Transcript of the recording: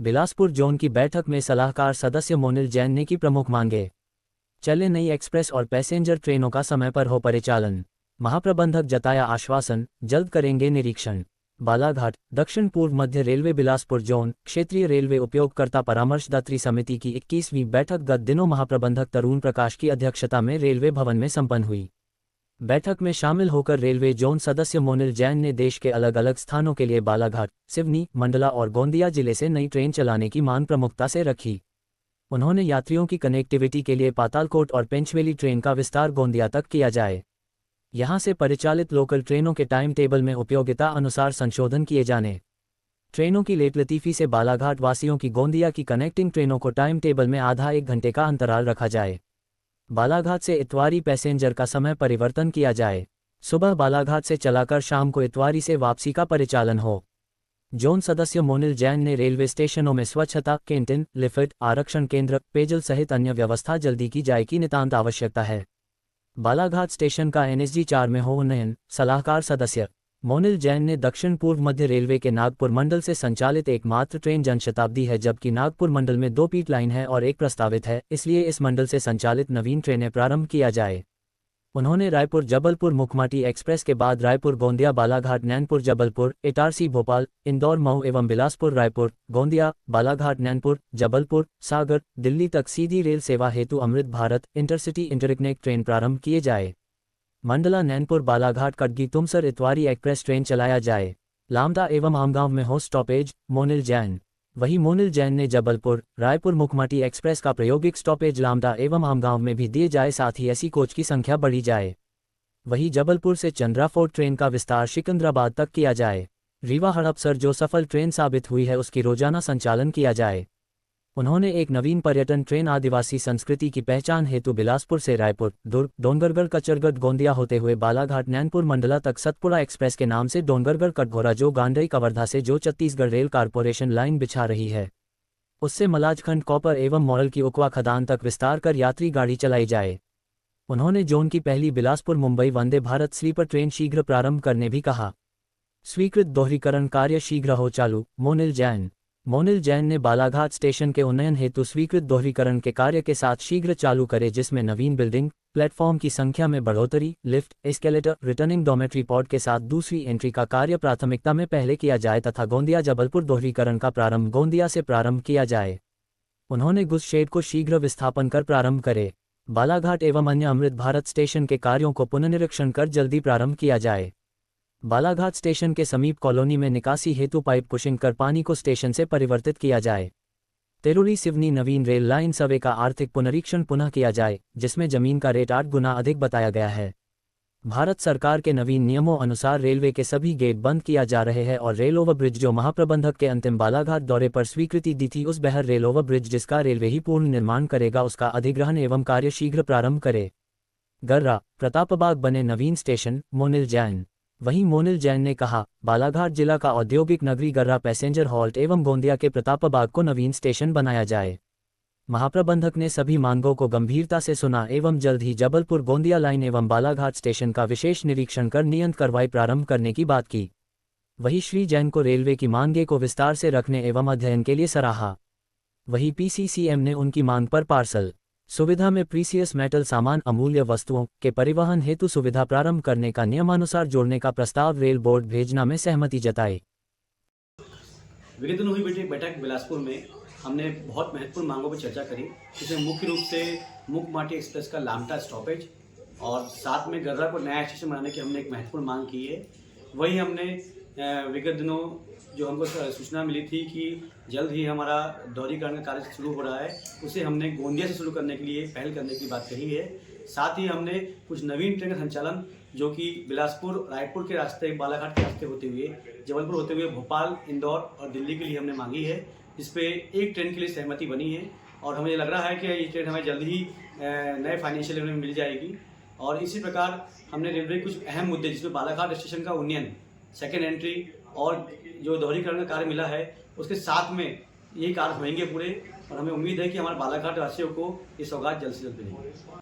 Bilaspur zone की बैठक में सलाहकार सदस्य मोनिल जैन ने की प्रमुख मांगे। चले नई एक्सप्रेस और पैसेंजर ट्रेनों का समय पर हो परिचालन। महाप्रबंधक जताया आश्वासन, जल्द करेंगे निरीक्षण। बालाघाट दक्षिण पूर्व मध्य रेलवे बिलासपुर जोन क्षेत्रीय रेलवे उपयोगकर्ता परामर्शदात्री समिति की 21वीं बैठक गत दिनों महाप्रबंधक तरुण प्रकाश की अध्यक्षता में रेलवे भवन में संपन्न हुई। बैठक में शामिल होकर रेलवे जोन सदस्य मोनिल जैन ने देश के अलग अलग स्थानों के लिए बालाघाट, सिवनी, मंडला और गोंदिया जिले से नई ट्रेन चलाने की मांग प्रमुखता से रखी। उन्होंने यात्रियों की कनेक्टिविटी के लिए पातालकोट और पेंचवेली ट्रेन का विस्तार गोंदिया तक किया जाए। यहां से परिचालित लोकल ट्रेनों के टाइम टेबल में उपयोगिता अनुसार संशोधन किए जाने। ट्रेनों की लेट लतीफ़ी से बालाघाट वासियों की गोंदिया की कनेक्टिंग ट्रेनों को टाइम टेबल में आधा 1 घंटे का अंतराल रखा जाए। बालाघाट से इतवारी पैसेंजर का समय परिवर्तन किया जाए। सुबह बालाघाट से चलाकर शाम को इतवारी से वापसी का परिचालन हो। जोन सदस्य मोनिल जैन ने रेलवे स्टेशनों में स्वच्छता, कैंटीन, लिफ्ट, आरक्षण केंद्र, पेयजल सहित अन्य व्यवस्था जल्दी की जाए की नितांत आवश्यकता है। बालाघाट स्टेशन का NSG 4 में हो उन्नयन। सलाहकार सदस्य मोनिल जैन ने दक्षिण पूर्व मध्य रेलवे के नागपुर मंडल से संचालित एकमात्र ट्रेन जनशताब्दी है, जबकि नागपुर मंडल में 2 पीट लाइन है और 1 प्रस्तावित है, इसलिए इस मंडल से संचालित नवीन ट्रेनें प्रारंभ किया जाए। उन्होंने रायपुर जबलपुर मुखमाटी एक्सप्रेस के बाद रायपुर गोंदिया बालाघाट नैनपुर जबलपुर, इटारसी भोपाल, इंदौर मऊ एवं बिलासपुर रायपुर गोंदिया बालाघाट नैनपुर जबलपुर सागर दिल्ली तक सीधी रेल सेवा हेतु Amrit Bharat intercity interconnect train प्रारंभ किए जाए। मंडला नैनपुर बालाघाट कटगी तुमसर इतवारी एक्सप्रेस ट्रेन चलाया जाए। लामदा एवं आमगांव में हो स्टॉपेज। मोनिल जैन। वहीं मोनिल जैन ने जबलपुर रायपुर मुखमाटी एक्सप्रेस का प्रायोगिक स्टॉपेज लामदा एवं आमगांव में भी दिए जाए, साथ ही ऐसी कोच की संख्या बढ़ी जाए। वहीं जबलपुर से चंद्रा फोर्ट ट्रेन का विस्तार सिकंदराबाद तक किया जाए। रीवा हड़पसर जो सफल ट्रेन साबित हुई है उसकी रोजाना संचालन किया जाए। उन्होंने एक नवीन पर्यटन ट्रेन आदिवासी संस्कृति की पहचान हेतु बिलासपुर से रायपुर, दुर्ग, डोंगरगढ़, कचरगढ़, गोंदिया होते हुए बालाघाट नैनपुर मंडला तक सतपुड़ा एक्सप्रेस के नाम से डोंगरगढ़ कटघोरा जो गांडई कवर्धा से जो छत्तीसगढ़ रेल कारपोरेशन लाइन बिछा रही है, उससे मलाजखंड कॉपर एवं मॉरल की उकवा खदान तक विस्तार कर यात्री गाड़ी चलाई जाए। उन्होंने जोन की पहली बिलासपुर मुंबई वंदे भारत स्लीपर ट्रेन शीघ्र प्रारंभ करने भी कहा। स्वीकृत दोहरीकरण कार्य शीघ्र हो चालू। मोनिल जैन ने बालाघाट स्टेशन के उन्नयन हेतु स्वीकृत दोहरीकरण के कार्य के साथ शीघ्र चालू करे, जिसमें नवीन बिल्डिंग, प्लेटफॉर्म की संख्या में बढ़ोतरी, lift, escalator, returning dormitory pod के साथ दूसरी एंट्री का कार्य प्राथमिकता में पहले किया जाए तथा गोंदिया जबलपुर दोहरीकरण का प्रारंभ गोंदिया से प्रारंभ किया जाए। उन्होंने गुज शेड को शीघ्र विस्थापन कर प्रारंभ करे। बालाघाट एवं अन्य अमृत भारत स्टेशन के कार्यों को पुनर्निरीक्षण कर जल्दी प्रारंभ किया जाए। बालाघाट स्टेशन के समीप कॉलोनी में निकासी हेतु पाइप पुशिंग कर पानी को स्टेशन से परिवर्तित किया जाए। तेरुरी सिवनी नवीन रेल लाइन सर्वे का आर्थिक पुनरीक्षण पुनः किया जाए, जिसमें जमीन का रेट 8 गुना अधिक बताया गया है। भारत सरकार के नवीन नियमों अनुसार रेलवे के सभी गेट बंद किया जा रहे हैं और रेल ओवर ब्रिज जो महाप्रबंधक के अंतिम बालाघाट दौरे पर स्वीकृति दी थी, उस बहर रेल ओवर ब्रिज जिसका रेलवे ही पूर्ण निर्माण करेगा, उसका अधिग्रहण एवं कार्य शीघ्र प्रारंभ करे। गर्रा प्रतापबाग बने नवीन स्टेशन। मोनिल जैन। वहीं मोनिल जैन ने कहा, बालाघाट जिला का औद्योगिक नगरी गर्रा पैसेंजर हॉल्ट एवं गोंदिया के प्रतापबाग को नवीन स्टेशन बनाया जाए। महाप्रबंधक ने सभी मांगों को गंभीरता से सुना एवं जल्द ही जबलपुर गोंदिया लाइन एवं बालाघाट स्टेशन का विशेष निरीक्षण कर नियंत्रण कार्रवाई प्रारंभ करने की बात की। वहीं श्री जैन को रेलवे की मांगे को विस्तार से रखने एवं अध्ययन के लिए सराहा। वहीं PCCM ने उनकी मांग पर पार्सल सुविधा में प्रीसियस मेटल सामान अमूल्य वस्तुओं के परिवहन हेतु सुविधा प्रारंभ करने का नियमानुसार जोड़ने का प्रस्ताव रेल बोर्ड भेजना में सहमति जताई। विगत दिनों हुई बैठक बिलासपुर में हमने बहुत महत्वपूर्ण मांगों पर चर्चा करी, जिसमें मुख्य रूप से मुखमाटी एक्सप्रेस का लामटा स्टॉपेज और साथ में गर्रा को नया स्टेशन बनाने की हमने एक महत्वपूर्ण मांग की है। वही हमने विगत दिनों जो हमको सूचना मिली थी कि जल्द ही हमारा दोहरीकरण का कार्य शुरू हो रहा है, उसे हमने गोंदिया से शुरू करने के लिए पहल करने की बात कही है। साथ ही हमने कुछ नवीन ट्रेन का संचालन जो कि बिलासपुर रायपुर के रास्ते, बालाघाट के रास्ते होते हुए जबलपुर होते हुए भोपाल, इंदौर और दिल्ली के लिए हमने मांगी है, जिस पे एक ट्रेन के लिए सहमति बनी है और हमें लग रहा है कि ये ट्रेन हमें जल्द ही नए फाइनेंशियल ईयर में मिल जाएगी। और इसी प्रकार हमने रेलवे कुछ अहम मुद्दे, जिसमें बालाघाट स्टेशन का उन्नयन, सेकेंड एंट्री और जो दोहरीकरण का कार्य मिला है, उसके साथ में ये कार्य होंगे पूरे और हमें उम्मीद है कि हमारे बालाघाट वासियों को ये सौगात जल्द से जल्द मिलेगी।